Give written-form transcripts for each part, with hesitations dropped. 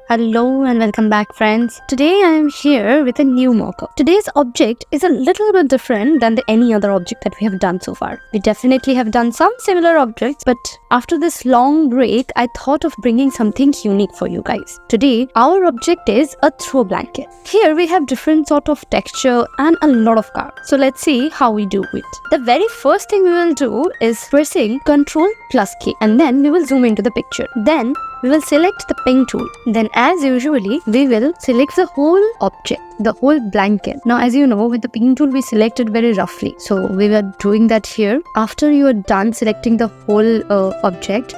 Hello and welcome back, friends. Today I am here with a new mockup. Today's object is a little bit different than any other object that we have done so far. We definitely have done some similar objects, but after this long break, I thought of bringing something unique for you guys. Today, our object is a throw blanket. Here we have different sort of texture and a lot of color. So let's see how we do it. The very first thing we will do is pressing Ctrl+K, and then we will zoom into the picture. Then we will select the pen tool. Then as usually, we will select the whole object, the whole blanket. Now as you know, with the pen tool we select it very roughly. So we were doing that here. After you are done selecting the whole object,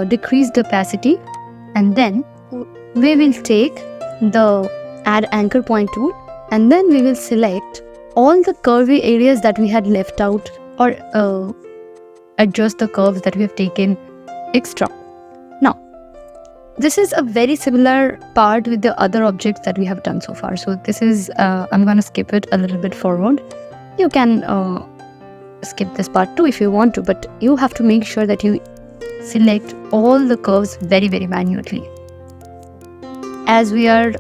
decrease the opacity, and then we will take the add anchor point tool, and then we will select all the curvy areas that we had left out, or adjust the curves that we have taken extra. Now this is a very similar part with the other objects that we have done so far. So this is, I'm going to skip it a little bit forward. You can skip this part too if you want to, but you have to make sure that you select all the curves very minutely. As we are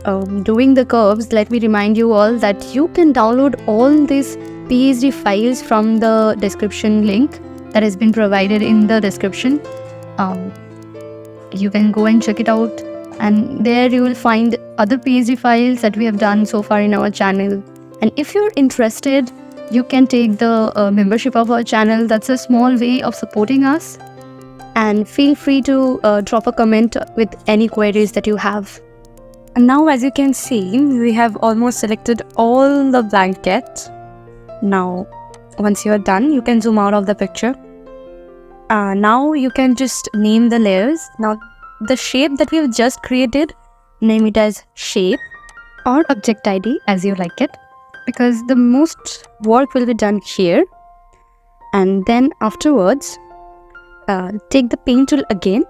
doing the curves, let me remind you all that you can download all these PSD files from the description link that has been provided in the description. You can go and check it out, and there you will find other PSD files that we have done so far in our channel. And if you're interested, you can take the membership of our channel. That's a small way of supporting us, and feel free to drop a comment with any queries that you have. And now as you can see, we have almost selected all the blanket. Now once you are done, you can zoom out of the picture. Now you can just name the layers. Now the shape that we have just created, name it as shape or object ID as you like it, because the most work will be done here. And then afterwards, take the pen tool again,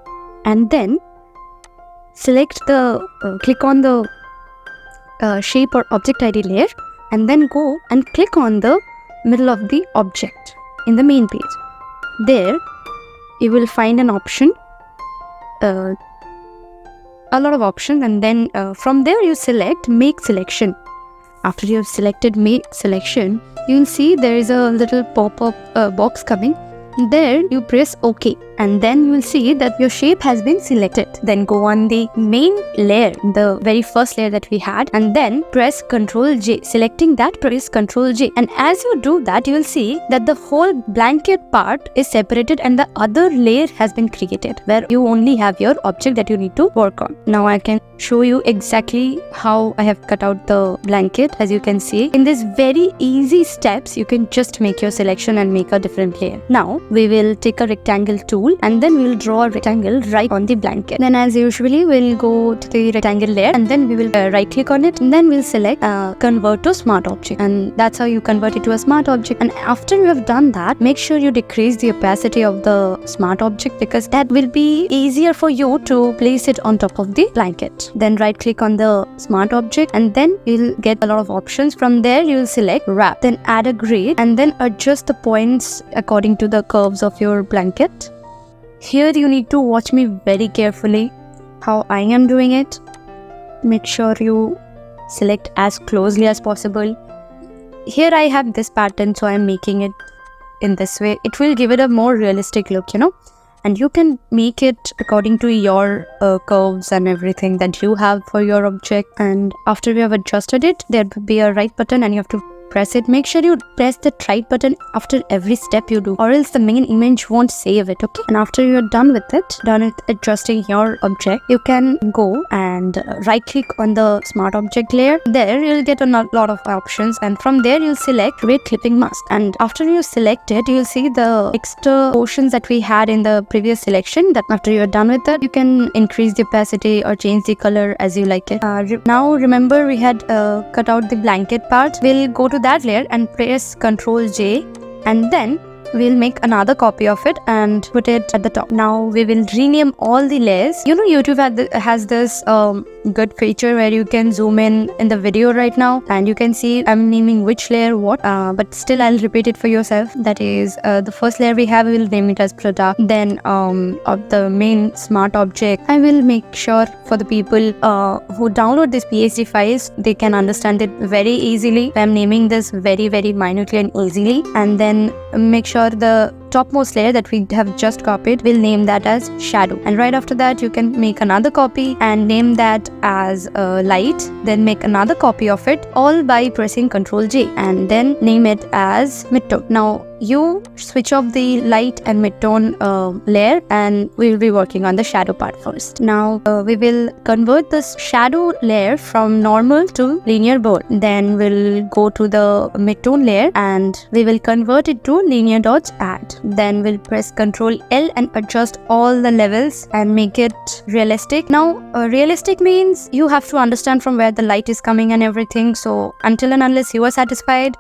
and then select the click on the shape or object ID layer, and then go and click on the middle of the object in the main page. There you will find an option, a lot of options, and then from there you select make selection. After you have selected make selection, you will see there is a little pop-up box coming. There you press OK, and then you will see that your shape has been selected. Then go on the main layer, the very first layer that we had, and then press Ctrl J. Selecting that, press Ctrl J, and as you do that, you will see that the whole blanket part is separated and the other layer has been created, where you only have your object that you need to work on. Now I can show you exactly how I have cut out the blanket. As you can see, in these very easy steps, you can just make your selection and make a different layer. Now we will take a rectangle tool, and then we will draw a rectangle right on the blanket. Then as usually, we'll go to the rectangle layer, and then we will right click on it, and then we'll select convert to smart object, and that's how you convert it to a smart object. And after you have done that, make sure you decrease the opacity of the smart object, because that will be easier for you to place it on top of the blanket. Then right click on the smart object, and then you'll get a lot of options. From there you will select wrap, then add a grid, and then adjust the points according to the curves of your blanket. Here you need to watch me very carefully how I am doing it. Make sure you select as closely as possible. Here I have this pattern, so I am making it in this way. It will give it a more realistic look, and you can make it according to your curves and everything that you have for your object. And after you have adjusted it, there will be a right button, and you have to press it. Make sure you press the right button after every step you do, or else the main image won't save it, okay? And after you're done with adjusting your object, you can go and right click on the smart object layer. There you'll get a lot of options, and from there you'll select create clipping mask. And after you select it, you'll see the extra portions that we had in the previous selection. That after you're done with it, you can increase the opacity or change the color as you like it. Now remember, we had cut out the blanket part. We'll go to that layer and press Ctrl J, and then we'll make another copy of it and put it at the top. Now we will rename all the layers. You know, YouTube has this good feature where you can zoom in the video right now, and you can see I'm naming which layer what, but still I'll repeat it for yourself. That is, the first layer we have, we will name it as product. Then of the main smart object, I will make sure for the people who download these PSD files, they can understand it very easily. I'm naming this very minutely and easily. And then make sure the topmost layer that we have just copied, we'll name that as shadow. And right after that, you can make another copy and name that as light. Then make another copy of it, all by pressing Ctrl J, and then name it as midtone. Now you switch off the light and midtone layer, and we will be working on the shadow part first. Now we will convert this shadow layer from normal to linear bold. Then we'll go to the midtone layer and we will convert it to linear dots add. Then we'll press Ctrl L and adjust all the levels and make it realistic. Now realistic means you have to understand from where the light is coming and everything. So until and unless you are satisfied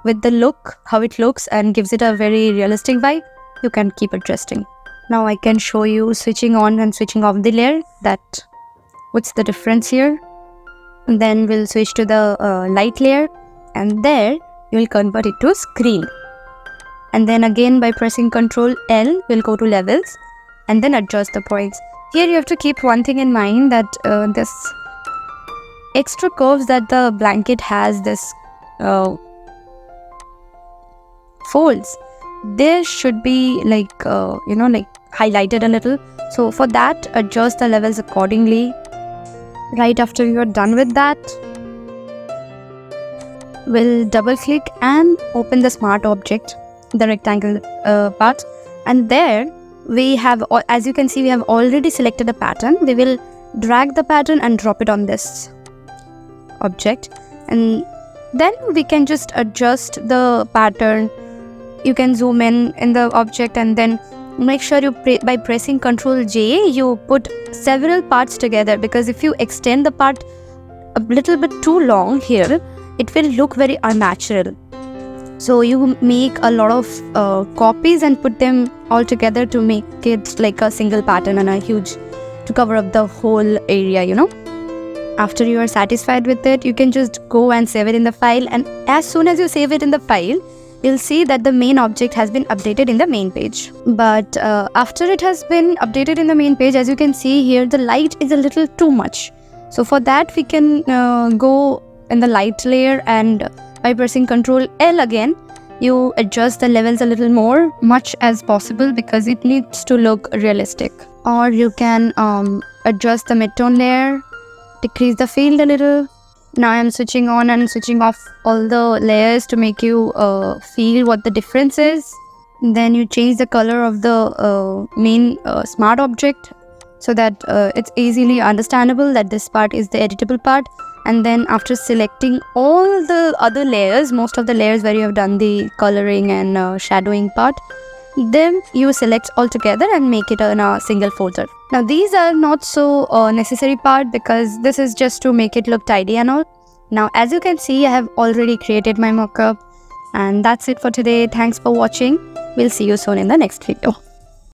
with the look, how it looks and gives it a very realistic vibe, you can keep adjusting. Now I can show you switching on and switching off the layer, that what's the difference here. And then we'll switch to the light layer, and there you will convert it to screen. And then again by pressing Ctrl L, we'll go to levels and then adjust the points. Here you have to keep one thing in mind, that this extra curves that the blanket has, this folds, there should be like highlighted a little. So for that, adjust the levels accordingly. Right after you're done with that, we'll double click and open the smart object, the rectangle part, and there we have, as you can see, we have already selected a pattern. We will drag the pattern and drop it on this object, and then we can just adjust the pattern. You can zoom in the object, and then make sure you by pressing Ctrl J, you put several parts together, because if you extend the part a little bit too long here, it will look very unnatural. So you make a lot of copies and put them all together to make it like a single pattern and a huge, to cover up the whole area, you know. After you are satisfied with it, you can just go and save it in the file, and as soon as you save it in the file, you'll see that the main object has been updated in the main page. But after it has been updated in the main page, as you can see here, the light is a little too much. So for that, we can go in the light layer, and by pressing Ctrl L again, you adjust the levels a little more, much as possible, because it needs to look realistic. Or you can adjust the midtone layer, decrease the field a little. Now I'm switching on and switching off all the layers to make you feel what the difference is. Then you change the color of the main smart object, so that it's easily understandable that this part is the editable part. And then after selecting all the other layers, most of the layers where you have done the coloring and shadowing part, then you select all together and make it in a single folder. Now these are not so necessary part, because this is just to make it look tidy and all. Now as you can see, I have already created my mockup, and that's it for today. Thanks for watching. We'll see you soon in the next video.